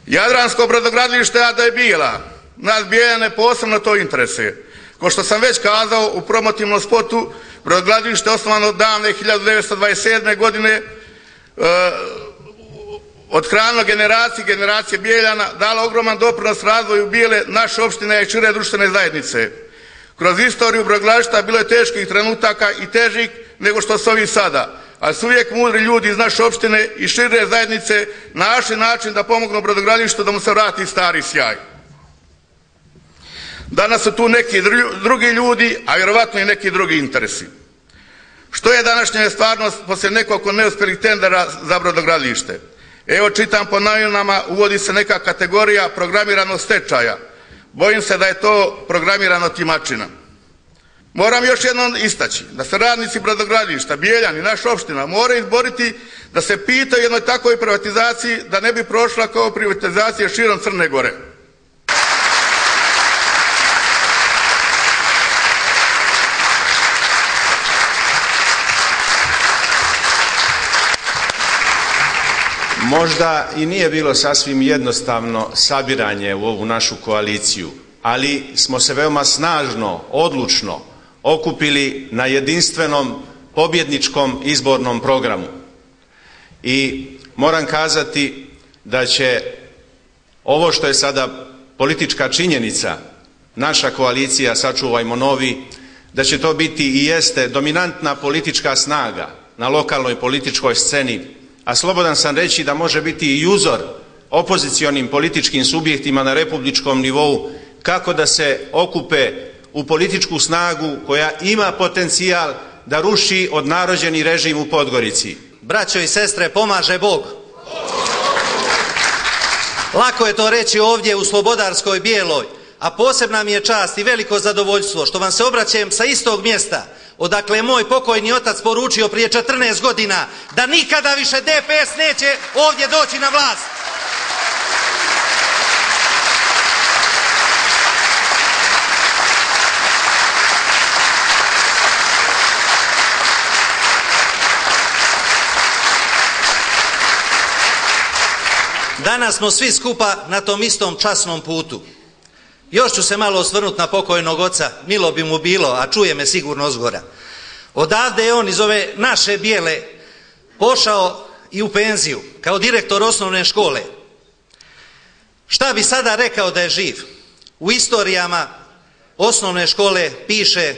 Jadransko brodogradilište AD Bijela, nas Bijeljane posebno to interesuje. Ko što sam već kazao u promotivnom spotu, brodogradilište osnovano davne 1927. godine othranilo generacije Bijeljana, dalo ogroman doprinos razvoju Bijele, naše opštine i šire društvene zajednice. Kroz istoriju brodogradilišta bilo je teških trenutaka i težih nego što su ovi sada, ali su uvijek mudri ljudi iz naše opštine i šire zajednice našli način da pomognu brodogradilištu da mu se vrati stari sjaj. Danas su tu neki drugi ljudi, a vjerovatno i neki drugi interesi. Što je današnja stvarnost poslije nekoliko neuspjelih tendera za brodogradilište? Evo čitam po novinama, uvodi se neka kategorija programiranog stečaja. Bojim se da je to programirano timačina. Moram još jednom istaći da se radnici brodogradilišta, Bijeljani, naša opština moraju izboriti da se pitaju jednoj takvoj privatizaciji da ne bi prošla kao privatizacija širom Crne Gore. Možda i nije bilo sasvim jednostavno sabiranje u ovu našu koaliciju, ali smo se veoma snažno, odlučno okupili na jedinstvenom pobjedničkom izbornom programu. I moram kazati da će ovo što je sada politička činjenica, naša koalicija Sačuvajmo novi, da će to biti i jeste dominantna politička snaga na lokalnoj političkoj sceni, a slobodan sam reći da može biti i uzor opozicionim političkim subjektima na republičkom nivou kako da se okupe u političku snagu koja ima potencijal da ruši odnarođeni režim u Podgorici. Braćo i sestre, pomaže Bog. Lako je to reći ovdje u Slobodarskoj Bijeloj, a posebna mi je čast i veliko zadovoljstvo što vam se obraćam sa istog mjesta odakle je moj pokojni otac poručio prije 14 godina da nikada više DPS neće ovdje doći na vlast. Danas smo svi skupa na tom istom časnom putu. Još ću se malo osvrnuti na pokojnog oca, milo bi mu bilo, a čuje me sigurno zgora. Odavde je on iz ove naše Bijele pošao i u penziju, kao direktor osnovne škole. Šta bi sada rekao da je živ? U istorijama osnovne škole piše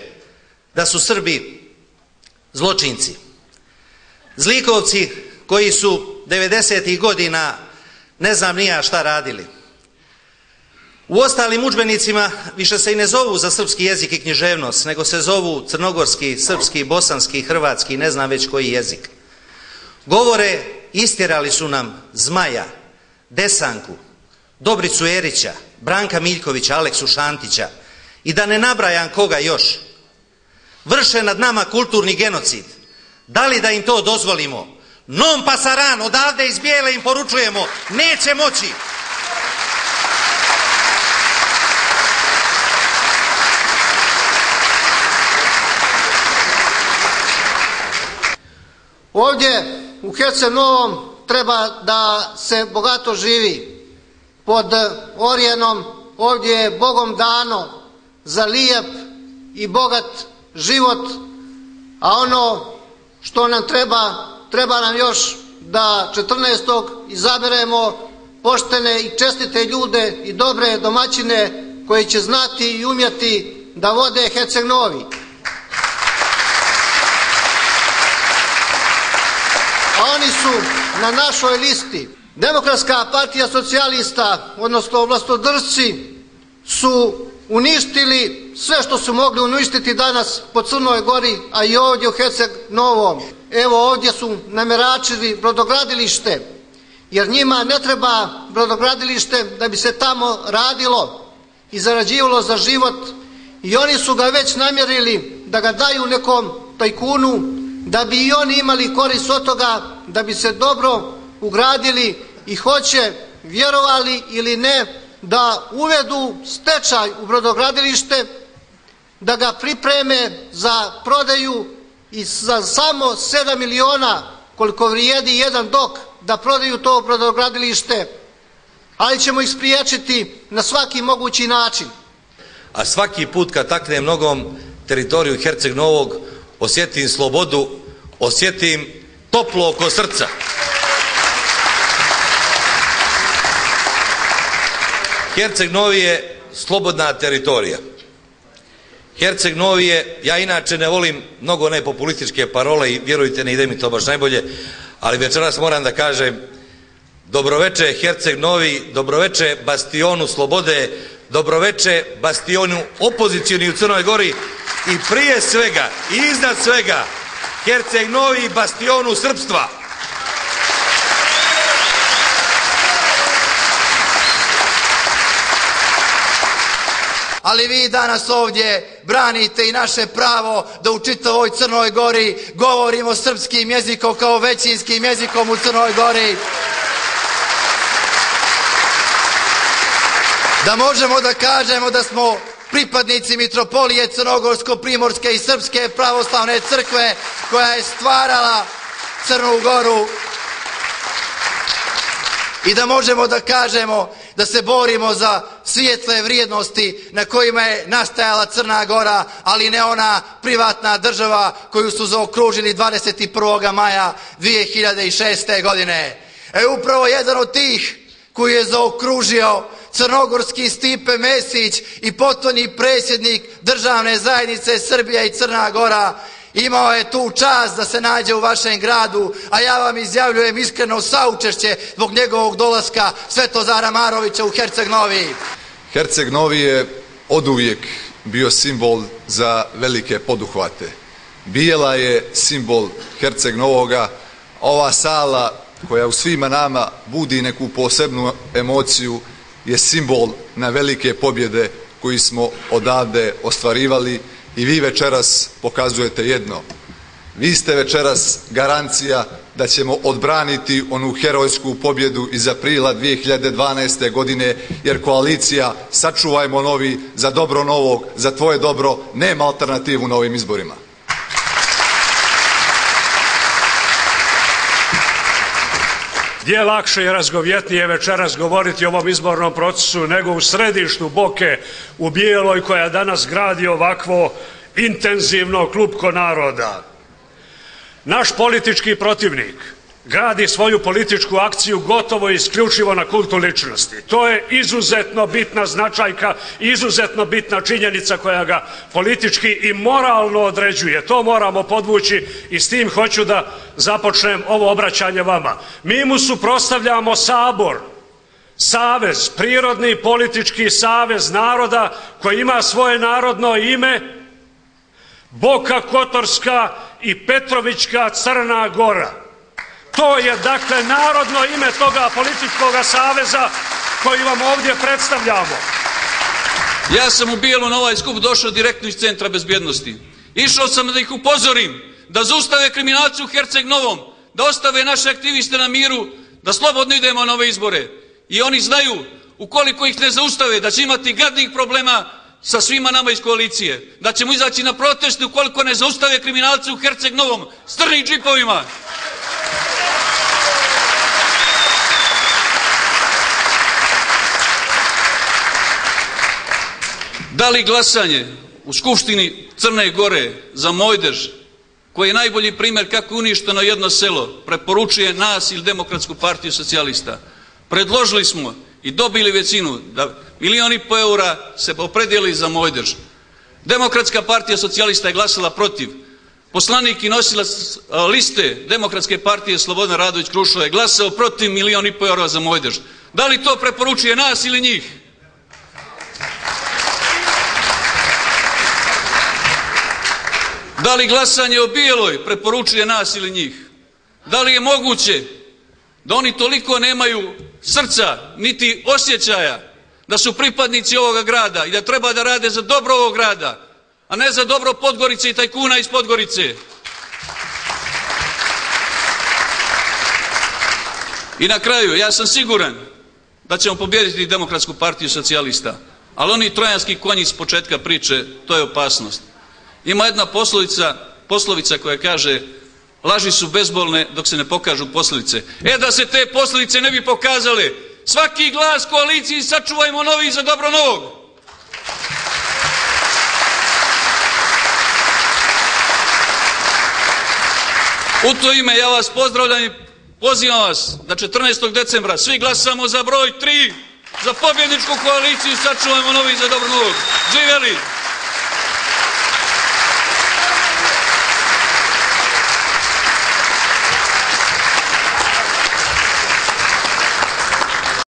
da su Srbi zločinci. Zlikovci koji su 90. godina ne znam ni ja šta radili. U ostalim udžbenicima više se i ne zovu za srpski jezik i književnost, nego se zovu crnogorski, srpski, bosanski, hrvatski, ne znam već koji jezik. Govore, istjerali su nam Zmaja, Desanku, Dobricu Erića, Branka Miljkovića, Aleksu Šantića i da ne nabrajam koga još. Vrše nad nama kulturni genocid. Da li da im to dozvolimo? Non pasaran, odavde iz Bijele im poručujemo, neće moći. Ovdje u Herceg Novom treba da se bogato živi. Pod Orijenom ovdje je Bogom dano za lijep i bogat život, a ono što nam treba nam još da 14. izaberemo poštene i čestite ljude i dobre domaćine koji će znati i umjeti da vode Herceg Novi. A oni su na našoj listi. Demokratska partija socijalista, odnosno vlastodržci, su uništili sve što su mogli uništiti danas po Crnoj Gori, a i ovdje u Herceg Novom. Evo ovdje su nameračili brodogradilište, jer njima ne treba brodogradilište da bi se tamo radilo i zarađivalo za život, i oni su ga već namjerili da ga daju nekom tajkunu, da bi i oni imali korist od toga, da bi se dobro ugradili i hoće, vjerovali ili ne, da uvedu stečaj u brodogradilište, da ga pripreme za prodaju i za samo 7 miliona koliko vrijedi jedan dok, da prodaju to brodogradilište ali ćemo ih spriječiti na svaki mogući način. A svaki put kad taknem nogom teritoriju Herceg Novog, osjetim slobodu, osjetim toplo oko srca. Herceg Novi je slobodna teritorija. Herceg Novi je, ja inače ne volim mnogo nepopulističke parole i vjerujte, ne ide mi to baš najbolje, ali večeras moram da kažem dobroveče Herceg Novi, dobroveče bastionu slobode, dobroveče bastionu opozicijoni u Crnoj Gori i prije svega i iznad svega Herceg Novi bastionu srpstva. Ali vi danas ovdje branite i naše pravo da u čitavoj Crnoj Gori govorimo srpskim jezikom kao većinskim jezikom u Crnoj Gori. Da možemo da kažemo da smo pripadnici Mitropolije Crnogorsko-Primorske i Srpske pravoslavne crkve koja je stvarala Crnu Goru. I da možemo da kažemo da se borimo za svijetle vrijednosti na kojima je nastajala Crna Gora, ali ne ona privatna država koju su zaokružili 21. maja 2006. godine. Upravo jedan od tih koji je zaokružio crnogorski Stipe Mesić i potonji predsjednik Državne zajednice Srbija i Crna Gora, imao je tu čast da se nađe u vašem gradu, a ja vam izjavljujem iskreno saučešće zbog njegovog dolaska Svetozara Marovića u Herceg Novi. Herceg Novi je oduvijek bio simbol za velike poduhvate. Bijela je simbol Herceg Novoga, ova sala koja u svima nama budi neku posebnu emociju je simbol na velike pobjede koji smo odavde ostvarivali i vi večeras pokazujete jedno. Vi ste večeras garancija da ćemo odbraniti onu herojsku pobjedu iz aprila 2012. godine, jer koalicija Sačuvajmo Novi, za dobro Novog, za tvoje dobro, nema alternativu na ovim izborima. Gdje lakše i razgovjetnije večeras govoriti o ovom izbornom procesu nego u središtu Boke, u Bijeloj, koja danas gradi ovakvo intenzivno klupko naroda. Naš politički protivnik gradi svoju političku akciju gotovo isključivo na kultu ličnosti. To je izuzetno bitna značajka, izuzetno bitna činjenica koja ga politički i moralno određuje. To moramo podvući i s tim hoću da započnem ovo obraćanje vama. Mi mu suprotstavljamo sabor, savez, prirodni politički savez naroda koji ima svoje narodno ime, Boka Kotorska i Petrovićka Crna Gora. To je dakle narodno ime toga političkog saveza koji vam ovdje predstavljamo. Ja sam u Bijelu na ovaj skup došao direktno iz Centra bezbjednosti. Išao sam da ih upozorim, da zaustave kriminalce u Herceg Novom, da ostave naše aktiviste na miru, da slobodno idemo na ove izbore. I oni znaju, ukoliko ih ne zaustave, da će imati gadnih problema sa svima nama iz koalicije. Da ćemo izaći na proteste ukoliko ne zaustave kriminalce u Herceg Novom s crnim džipovima. Da li glasanje u Skupštini Crne Gore za Mojdež, koji je najbolji primjer kako je uništeno jedno selo, preporučuje nas ili Demokratsku partiju socijalista? Predložili smo i dobili većinu da 1,5 miliona eura se opredijeli za Mojdež. Demokratska partija socijalista je glasala protiv. Poslanik i nosilac liste Demokratske partije Slobodan Radović Krušo je glasao protiv 1,5 miliona eura za Mojdež. Da li to preporučuje nas ili njih? Da li glasanje o Bijeloj preporučuje nas ili njih? Da li je moguće da oni toliko nemaju srca niti osjećaja da su pripadnici ovoga grada i da treba da rade za dobro ovog grada, a ne za dobro Podgorice i tajkuna iz Podgorice? I na kraju, ja sam siguran da ćemo pobijediti Demokratsku partiju socijalista, ali oni trojanski konji s početka priče, to je opasnost. Ima jedna poslovica koja kaže: laži su bezbolne dok se ne pokažu posljedice. Da se te posljedice ne bi pokazale, Svaki glas koaliciji sačuvajmo Novi za dobro Novog. U to ime ja vas pozdravljam i pozivam vas da 14. decembra svi glasamo za broj 3, za pobjedničku koaliciju sačuvajmo Novi za dobro Novog. Živjeli!